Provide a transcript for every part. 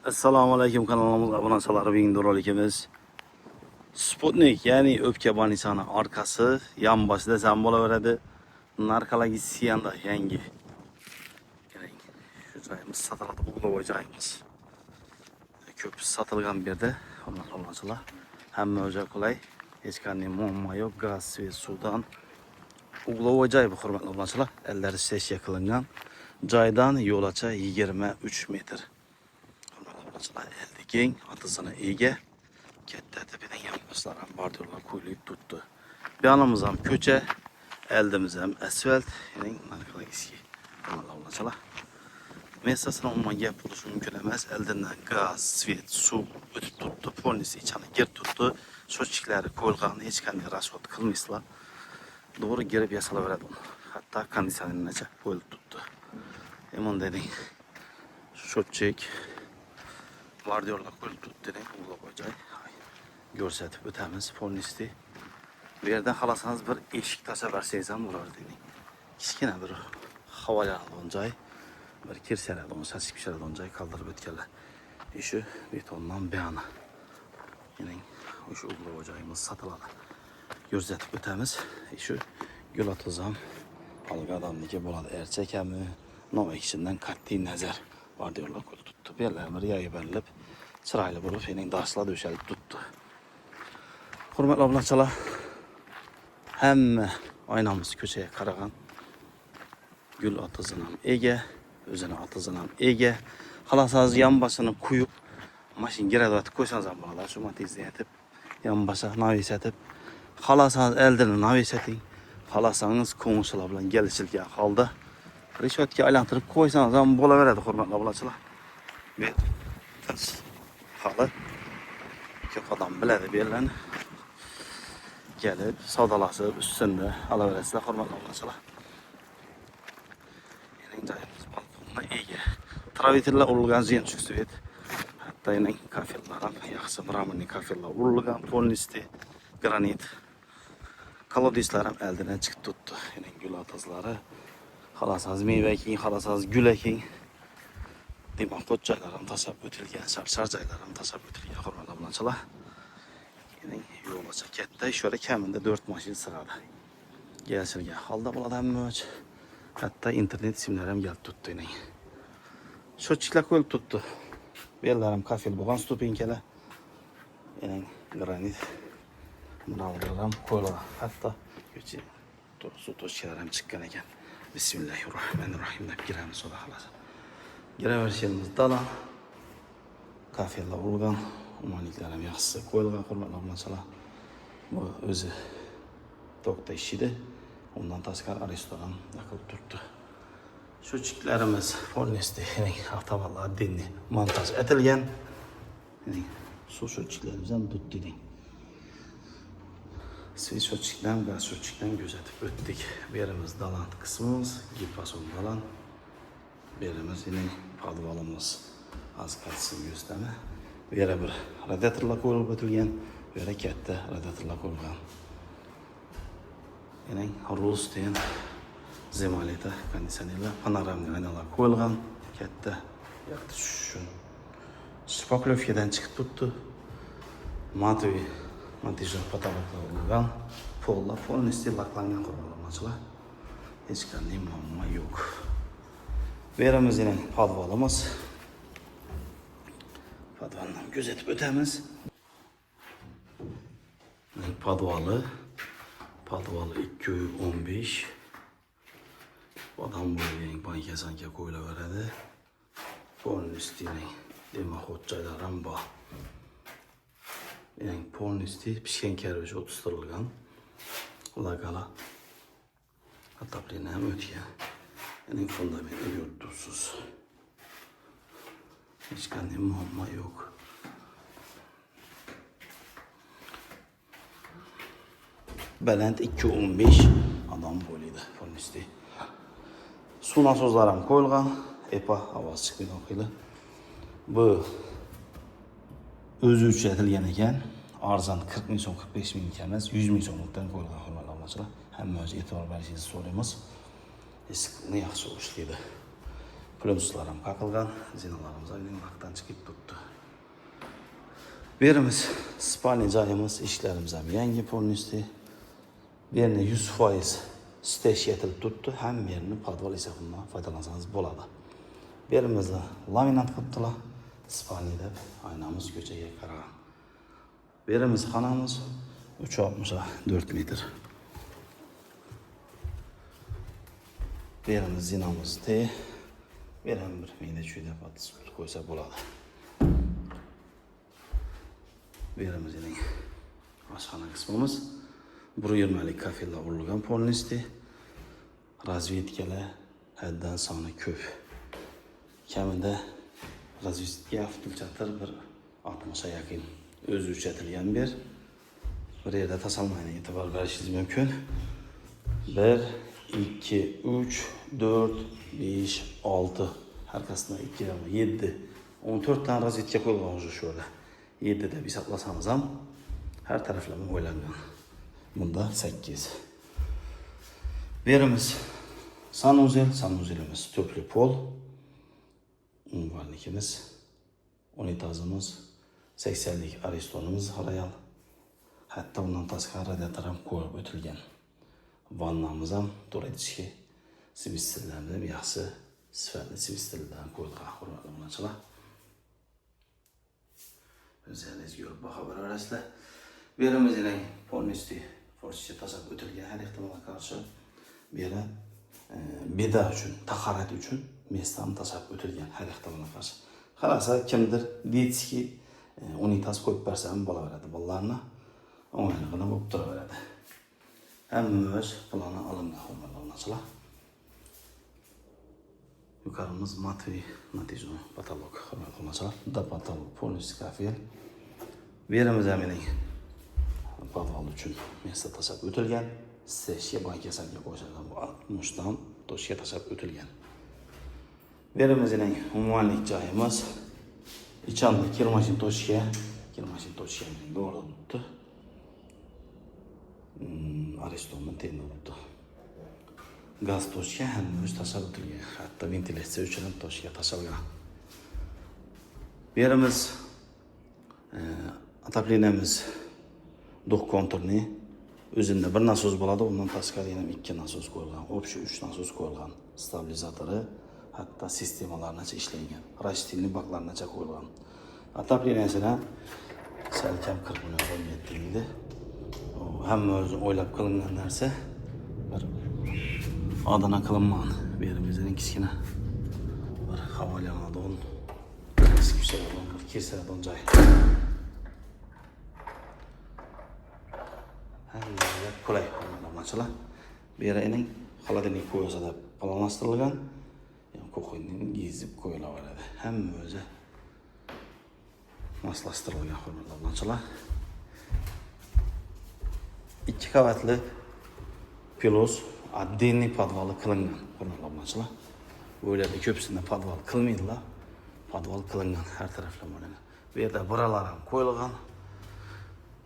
Assalomu alaykum, kanalımız obunachilar bilan do'rlikimiz. Sputnik, ya'ni o'pka bonisani orqasi, yan boshida zam bo'laveradi. Narkologiyanda yangi. Qarang, shu joyimiz sotiladi, uyg'oq joyimiz. Ko'p sotilgan bir yerda, hurmatli obunachilar. Hamma o'zi qulay, hech qanday muammo yo'q, gaz, svet, suvdan uyg'oq joy bu, hurmatli obunachilar. Ellari sessiya qilingan. Joydan yo'lacha 23 metr. Eldi keng, atısına ege. Katta tepedən yanmışlar ham bordyorlar qo'yilib tutdi. Bu yanımız ham ko'cha, eldimiz ham asfalt, ya'ni narkologik. Allohlar. Mesasına umuman gap bo'lishi mumkin emas. Eldan gaz, svet, suv o'tib tutdi, polnis ichini gir tutdi. Shochiklari qo'yilgan, hech qanday rasvot qilmaysizlar. To'g'ri girib yasalaveradi uni. Hatto konditsionergacha qo'yilib tutdi. Eman deding. Shochik bordyorlar qo'yilib tutdi, uyg'oq joy. Ko'rsatib o'tamiz polnisni. Bu yerdan xalasangiz bir eshik tashlab bersangiz ham bo'lardi dedik. Kichkina bir havolanadigan joy, bir kirsaladigan, sasib pishiradigan joy qoldirib o'tganlar. Shu betondan buyani. Ya'ni o'sha uyg'oq joyimiz sotiladi. Ko'rsatib o'tamiz. Shu gul otizam alga odamniki bo'ladi. Erchakami, Novakishindan qat'iy nazar bordyorlar qo'yilib tutdi. Bu yerlar bir yayib chiroyli bo'lib, ya'ni darslar döşəlib tutdi. Hurmatli obunachilar, hamma oynamiz ko'chaga qaragan. Gul otizini ham ega, o'zini otizini ham ega. Xalasangiz yan boshini quyib, mashin gradiyatib qo'ysangiz ham bo'ladi. Shu matizda yetib, yan boshqa navisatib, xalasangiz eldini navisating. Xalasangiz ko'ngilchilar bilan kelishilgan holda rishotga aylantirib qo'ysangiz ham bo'laveradi, hurmatli obunachilar. Men hali ko'p odam biladi bu yerlarni. Gelip savdalashib üstünde alaverasizlar, hurmatli obunachilar. Ya'ni joyimiz balkonga ega. Traviterlar urilgan zinchuk svet. Hatto ya'ni kafellar ham yaxshi mramorniy kafellar urilgan, polnisli granit. Kolodislar ham eldan chiqib tutdi. Ya'ni gul otizlari. Xalasangiz meva eking, xalasangiz gul eking. Demak, qo'chchalar ham tashlab o'tilgan, shar joylar ham tashlab o'tilgan, hurmatli obunachilar. Yo'lacha katta, ishora kamida 4 mashin sig'adi. Kelishilgan holda bo'ladi hamma. Hatto internet simlari ham kelib tutdi. Shochiklar qo'yilib tutdi. Bu yerlar ham kafel bo'lgan stupenkalar. Ya'ni granit muralar ham qo'yilgan. Hatto suv toshchalar ham chiqqan ekan. Bismillahirrohmanirrohim deb giramiz xudo xolasa. Giraverishimiz dalan. Kafellar urgan. Umanliklar ham yaxshisi qo'yilgan, hurmatli obunachilar. Bu o'zi tokda ishida, undan tashqari restoran qilib turibdi. Shochiklarimiz polnisda, ya'ni avtomatlar dinni montaj etilgan. Ya'ni suv shochiklarimiz ham dud dedik. Svet shochikdan, gaz shochikdan ko'rsatib o'tdik. Bu yerimiz dalan qismimiz, gipason dalan. Bu yerimiz ya'ni podvalimiz askalsiz yustami. Bu yerga bir radiatorlar qo'yilib o'tilgan, bu yerga katta radiatorlar qo'yilgan. Ya'ni Rosten Zemalita konditsionerlar, panoramik aynalar qo'yilgan, katta. Yo'qda shu Spoklovkadan chiqib turibdi. Matvi montijlar patologlar bo'lgan, pollar polnisli laklangan qurilmalar. Hech qanday muammo yo'q. Bu yerimiz ya'ni podvalimiz. Podvaldan gözetip ötemiz. Podvalı 215. Adam boyu banka sanki koyula veredi. Polin üstüne demek hotçaylar ham bor. Yani polin üstü pişken kerviş otuşturulgan. Lagala. Hatta bir hem ötüyen. Yani fundamenti yurtsuz. Hiç kendi muamma yok. Belent 215 adam boyluydu polnisli. Su nasozlar ham qo'yilgan, EPA ovoz chiqmaydi oqili. Bu o'zi uchun etilgan ekan. Arzon 40 ming so'm, 45 ming emas, 100 ming so'mdan qo'yilgan, hurmatli obunachilar. Hamma o'zi e'tibor berishingizni so'raymiz. Eskiqni yaxshi ishlaydi. Plünslar ham qaqilgan, zinalarimiz aynan vaqtdan chiqib turibdi. Berimiz spalni joyimiz, ishlarimiz ham yangi polностью. Bu yerni 100% stage yetilib turibdi. Hamma yerni podval hisobidan foydalansangiz bo'ladi. Berimizda laminat qilibdilar. Spalni deb aynamiz ko'chaga qaragan. Berimiz xonamiz 364 metr. Berimiz zinamiz te. Berim bir meyde şuyda patız koysa bo'ladi. Berimiz yine aşxona qismimiz 120lik kafelar urilgan polностью. Razvedkalar haddan soni ko'p. Kamida razvedka avtochatir bir 60 ga yaqin o'zi uchatilgan bir yerda tasalmayni e'tibor berishingiz mumkin. 1 2 3 4 5 6 arkasına 2 7 14 tane razvedka qo'yilgan shu yerda. 7 deb hisoblasangiz ham har taraflama o'ylangan. Bunda 8. Berimiz sanuzelimiz topli pol. Umvarnikimiz, unitazimiz, 80'lik aristonimiz royal. Hatta bundan tashqari radiator ham qo'yib o'tilgan. Vannamiz ham turadishki sibistillardan yaxshi sifatli sibistillardan qo'yilgan, hurmatli obunachilar. O'zingiz ko'rib baho berasizlar. Berimiz yine polностью forscha tasab o'tilgan, har ehtimolga qarshi beri beda uchun, tahorat uchun mesdan tasab o'tilgan, har ehtimolga qarshi. Qarasa kimdir deytiki unitaz qo'yib bersam bo'laveradi, bolalarni o'ng'ayligina bo'lib turaveradi. Hammamiz plani olingan, hurmatli obunachilar. Yukarımız Matvi natijli patolog, hurmatli obunachilar. Da patolog polностью kafel. Berimiz emining podval uchun mesda tasab o'tilgan. Seshga bankasaga qo'shilgan bu 60 dan toshga tasab o'tilgan. Berimizning umumanlik joyimiz ichanda kirmashin toshga to'g'ri o'tdi. Aristonning tengda o'tdi. Gaz toshga hamma tasab o'tilgan. Hatto ventilyatsiya uchun ham toshga tasabgan. Berimiz ataplenamiz duh konturni o'zida bir nasos bo'ladi, undan tashqari yana 2 nasos qo'yilgan, общий 3 nasos qo'yilgan. Stabilizatori, hatto sistemalargacha ishlangan. Rashtilni baklargacha qo'yilgan. Atapleniyasini salkam kirib qo'yilgan. Hamma o'zi o'ylab qilingan narsa bir adana qilingan. Berimizning kichkina bir havolanadigan bir kesadigan joy. Hammaga qulay bo'lmoqchilar. Bu yerning xolodilnik qo'ysa deb planlashtirilgan. Qo'yinning gezib qo'yilaveradi. Hamma o'zi moslashtirilgan, hurmatli obunachilar. 2 qavatli pilos отдельный podvali qilingan, hurmatli obunachilar. Bo'ylarda ko'psini podval qilmaydilar. Podval qilingan har taraflama. Bu yerda buralar ham qo'yilgan.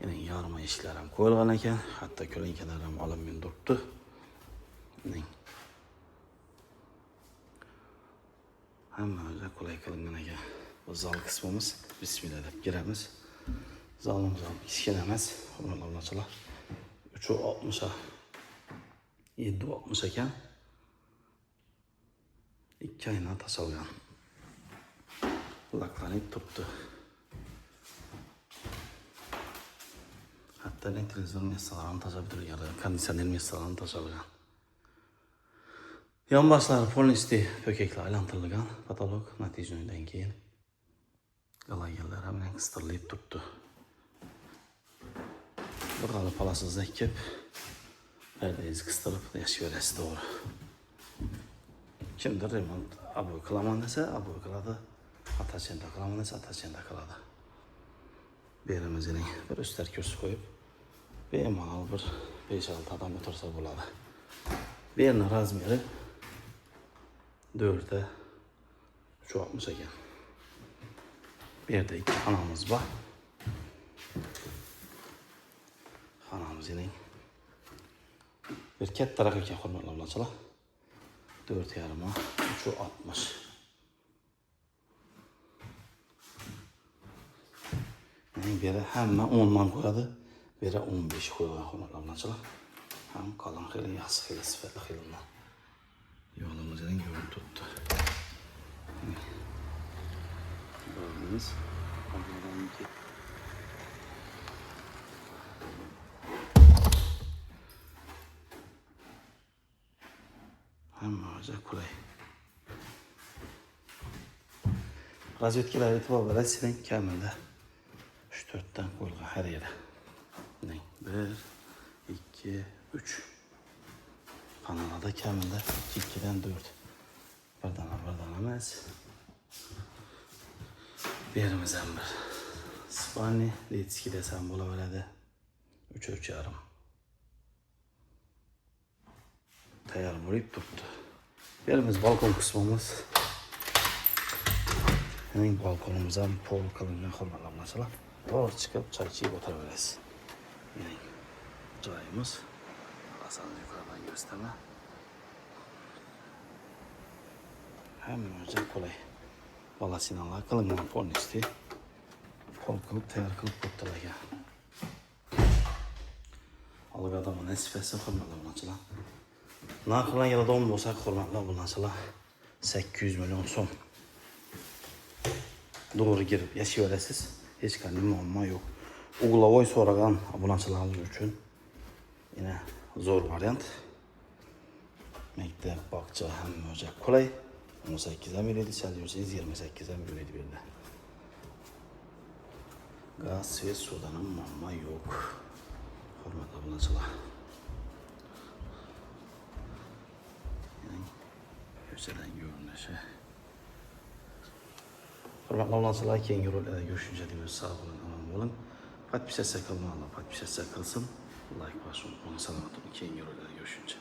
Yine yarma eshiklar ham qo'yilgan ekan, hatto ko'lankalar ham olinmay turibdi. Hamma o'zi qulay qilingan ekan. Bu zal qismimiz. Bismillah deb giramiz. Zalimiz ham kichkina emas, hurmatli obunachilar. 360 760 ekan. 2 oyna tasalgan. Laklanib turibdi. Hatta televizor mesalarini tashlab o'tilgan, konditsioner mesalarini tashlagan. Yonboshlari polностью po'kaklar aylantirilgan, patolog natijasidan keyin galagerlar ham qistirib turibdi. Bir g'alib palasizda ekib, perdangizni qistirib yashab berasiz, to'g'ri. Kimdir remont aboy qilaman desa, aboy qiladi. Atachenda qilaman desa, atachenda qiladi. Berimizning bir ustar kursi qo'yib, bemalol bir 5-6 odam o'tirsa bo'ladi. Bu yerning razmeri 4 360 ekan. Bu yerda 2 xonamiz bor. Xonamizning bir kattaroq ekan, hurmatli obunachilar. 4,5 360. beri hemen 10'dan koyadı. Beri 15 koyuyor hurmatlı obunachilar. Hem kalın xili, yaxshi xili, sifatli xilidan. Yolumuzdan görüntü tuttu. Gördünüz. Hammaca kulay. Razvedkalar e'tibor berasizning kamida 3-4 qo'yilgan har yeri. 1, 2, 3. Kanalda kamida 2'den 4. Birdan emas. Birimiz ham bir. Spani Litski desam bo'laveradi. 3,5. Tayyor bo'lib turibdi. Birimiz balkon qismimiz. Mening balkonimiz ham pol qilingan hurmatli obunachilar. To'g'ri chiqib choy ichib o'tiraverasiz. Mening joyimiz. Asan yuqoridan ko'rsataman. Hammaga qulay. Balasinalar qilingan polnisdi. Pol qilib tayyor qilib qo'ydilar. Alg'adam nasifasi hurmatli obunachilar. Narxlar yaradon bo'lsa hurmatli obunachilar 800 milyon so'm. Doğru girip yaşayıverasiz. Hech qanday muammo yo'q. Uglavoy so'ragan obunachilarimiz uchun yine zo'r variant. Maktab, bog'cha hammaga qulay. 18 ham beradi, chalizsangiz 28 ham beradi bu yerda. Gaz, svet, suvdan ham muammo yo'q. Hurmatli obunachilar. Ko'chadan görünüşü. Hurmatli obunachilar, keyingi roliklarda görüşünce deb sog' bo'lin, omon bo'lin. Podpisatsiya qilmaganlar podpisatsiya qilsin. Like bosing, salomat bo'ling. Keyingi roliklarda görüşünce.